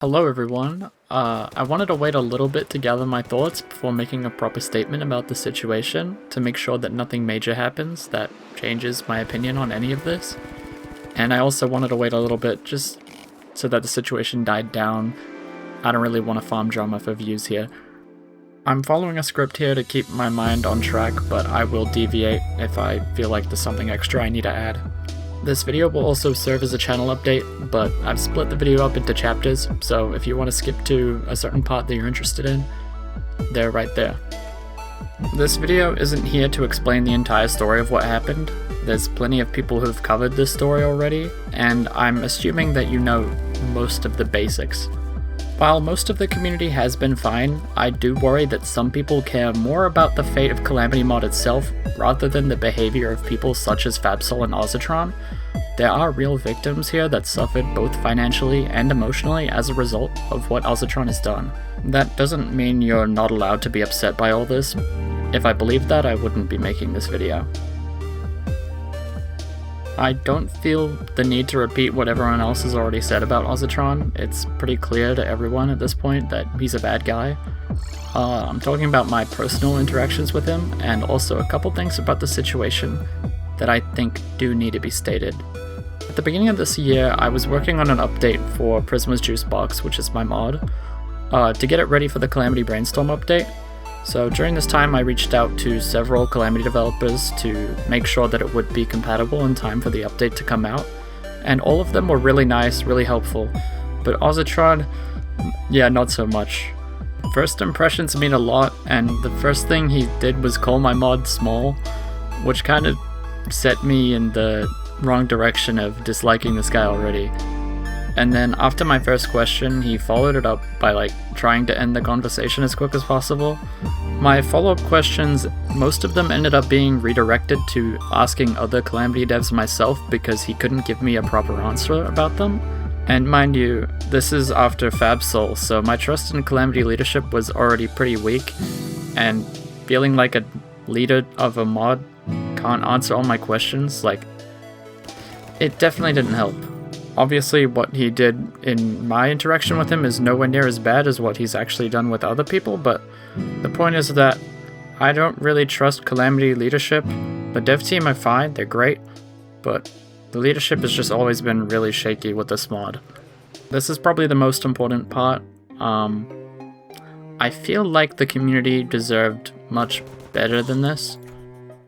Hello everyone. I wanted to wait a little bit to gather my thoughts before making a proper statement about the situation to make sure that nothing major happens that changes my opinion on any of this. And I also wanted to wait a little bit just so that the situation died down. I don't really want to farm drama for views here. I'm following a script here to keep my mind on track, but I will deviate if I feel like there's something extra I need to add. This video will also serve as a channel update, but I've split the video up into chapters, so if you want to skip to a certain part that you're interested in, they're right there. This video isn't here to explain the entire story of what happened. There's plenty of people who've covered this story already, and I'm assuming that you know most of the basics. While most of the community has been fine, I do worry that some people care more about the fate of Calamity Mod itself rather than the behavior of people such as fabsol and ozzatron. There are real victims here that suffered both financially and emotionally as a result of what ozzatron has done. That doesn't mean you're not allowed to be upset by all this. If I believed that, I wouldn't be making this video. I don't feel the need to repeat what everyone else has already said about ozzatron. It's pretty clear to everyone at this point that he's a bad guy. I'm talking about my personal interactions with him, and also a couple things about the situation that I think do need to be stated. At the beginning of this year, I was working on an update for Prisma's Juice Box, which is my mod, to get it ready for the Calamity Brainstorm update. So during this time I reached out to several Calamity developers to make sure that it would be compatible in time for the update to come out, and all of them were really nice, really helpful, but ozzatron, yeah, not so much. First impressions mean a lot, and the first thing he did was call my mod small, which kind of set me in the wrong direction of disliking this guy already. And then after my first question, he followed it up by trying to end the conversation as quick as possible. My follow-up questions, most of them ended up being redirected to asking other Calamity devs myself because he couldn't give me a proper answer about them. And mind you, this is after fabsol, so my trust in Calamity leadership was already pretty weak, and feeling like a leader of a mod can't answer all my questions, it definitely didn't help. Obviously, what he did in my interaction with him is nowhere near as bad as what he's actually done with other people, but the point is that I don't really trust Calamity leadership. The dev team are fine, they're great, but the leadership has just always been really shaky with this mod. This is probably the most important part. I feel like the community deserved much better than this.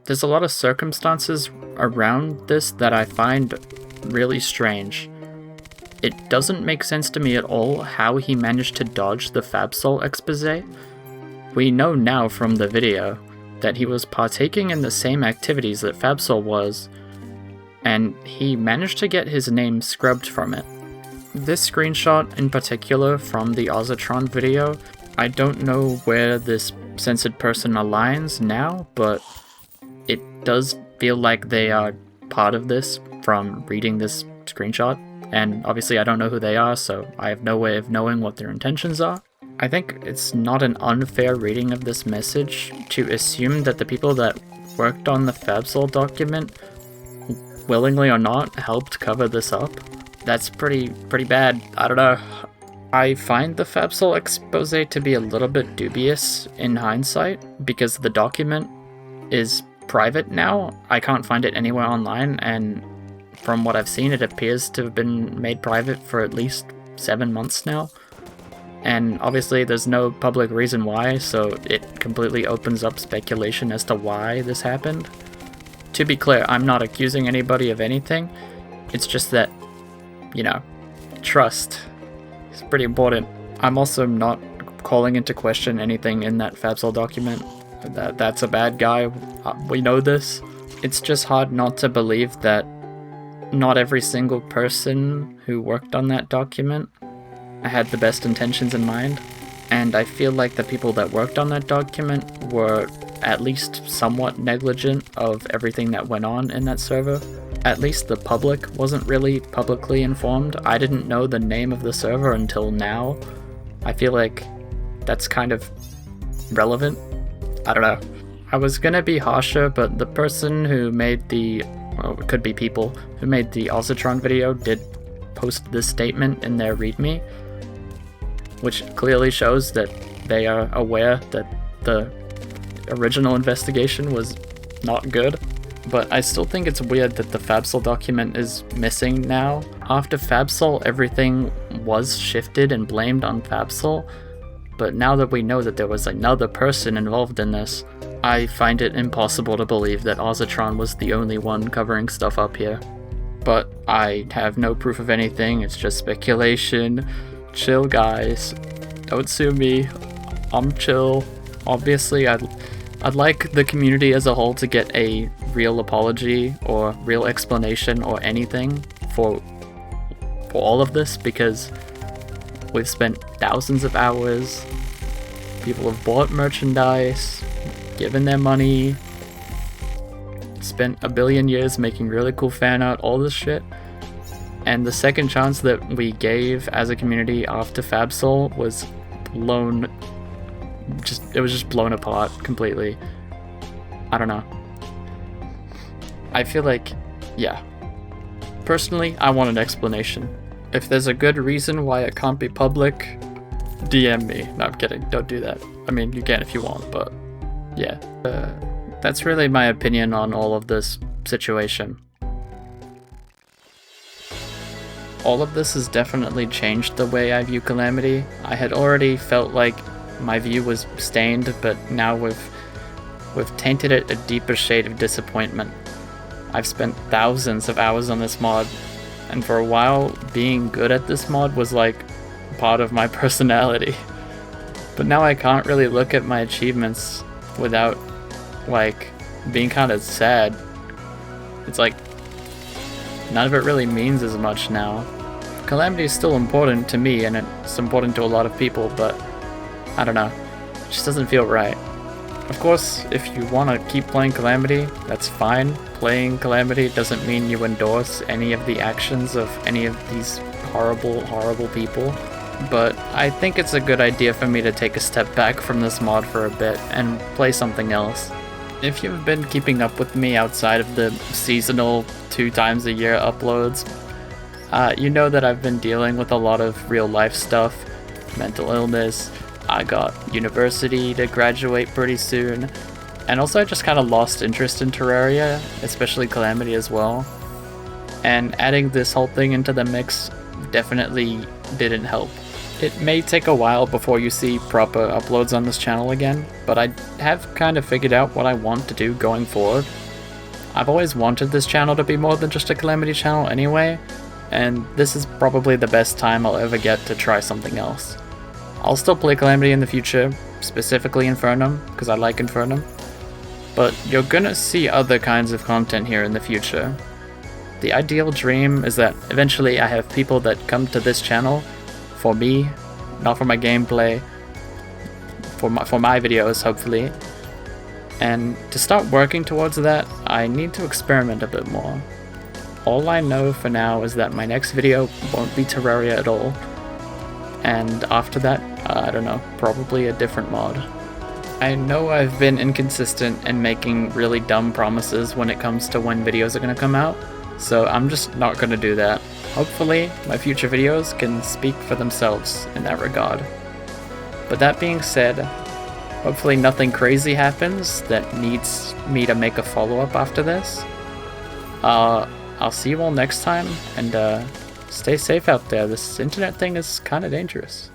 There's a lot of circumstances around this that I find really strange. It doesn't make sense to me at all how he managed to dodge the fabsol expose. We know now from the video that he was partaking in the same activities that fabsol was, and he managed to get his name scrubbed from it. This screenshot in particular from the ozzatron video, I don't know where this censored person aligns now, but it does feel like they are part of this from reading this screenshot, and obviously I don't know who they are, so I have no way of knowing what their intentions are. I think it's not an unfair reading of this message to assume that the people that worked on the fabsol document, willingly or not, helped cover this up. That's pretty bad. I don't know. I find the fabsol expose to be a little bit dubious in hindsight, because the document is private now. I can't find it anywhere online, and from what I've seen, it appears to have been made private for at least 7 months now. And obviously there's no public reason why, so it completely opens up speculation as to why this happened. To be clear, I'm not accusing anybody of anything. It's just that, trust is pretty important. I'm also not calling into question anything in that fabsol document. That's a bad guy. We know this. It's just hard not to believe that not every single person who worked on that document had the best intentions in mind, and I feel like the people that worked on that document were at least somewhat negligent of everything that went on in that server. At least the public wasn't really publicly informed. I didn't know the name of the server until now. I feel like that's kind of relevant. I don't know. I was gonna be harsher, but the person who made the, well, it could be people who made the ozzatron video did post this statement in their readme. which clearly shows that they are aware that the original investigation was not good. But I still think it's weird that the fabsol document is missing now. After fabsol, everything was shifted and blamed on fabsol, but now that we know that there was another person involved in this, I find it impossible to believe that ozzatron was the only one covering stuff up here. But I have no proof of anything, it's just speculation. Chill, guys. Don't sue me. I'm chill. Obviously, I'd like the community as a whole to get a real apology or real explanation or anything for all of this, because we've spent thousands of hours, people have bought merchandise, given their money, spent a billion years making really cool fan art, all this shit, and the second chance that we gave as a community after fabsol was blown, it was just blown apart completely. I don't know. I feel like, yeah. Personally, I want an explanation. If there's a good reason why it can't be public, DM me. No, I'm kidding. Don't do that. I mean, you can if you want, but yeah. That's really my opinion on all of this situation. All of this has definitely changed the way I view Calamity. I had already felt like my view was stained, but now we've tainted it a deeper shade of disappointment. I've spent thousands of hours on this mod, and for a while, being good at this mod was like part of my personality. But now I can't really look at my achievements without like being kind of sad. It's like none of it really means as much now. Calamity is still important to me, and it's important to a lot of people, but I don't know, it just doesn't feel right. Of course, if you want to keep playing Calamity, that's fine. Playing Calamity doesn't mean you endorse any of the actions of any of these horrible, horrible people. But I think it's a good idea for me to take a step back from this mod for a bit and play something else. If you've been keeping up with me outside of the seasonal 2 times a year uploads, you know that I've been dealing with a lot of real life stuff, mental illness. I got university to graduate pretty soon, and also I just kind of lost interest in Terraria, especially Calamity as well. And adding this whole thing into the mix definitely didn't help. It may take a while before you see proper uploads on this channel again, but I have kind of figured out what I want to do going forward. I've always wanted this channel to be more than just a Calamity channel anyway, and this is probably the best time I'll ever get to try something else. I'll still play Calamity in the future, specifically Infernum, because I like Infernum, but you're gonna see other kinds of content here in the future. The ideal dream is that eventually I have people that come to this channel for me, not for my gameplay, for my videos hopefully, and to start working towards that, I need to experiment a bit more. All I know for now is that my next video won't be Terraria at all, and after that, I don't know, probably a different mod. I know I've been inconsistent and making really dumb promises when it comes to when videos are going to come out, so I'm just not going to do that. Hopefully, my future videos can speak for themselves in that regard. But that being said, hopefully nothing crazy happens that needs me to make a follow-up after this. I'll see you all next time, and stay safe out there. This internet thing is kind of dangerous.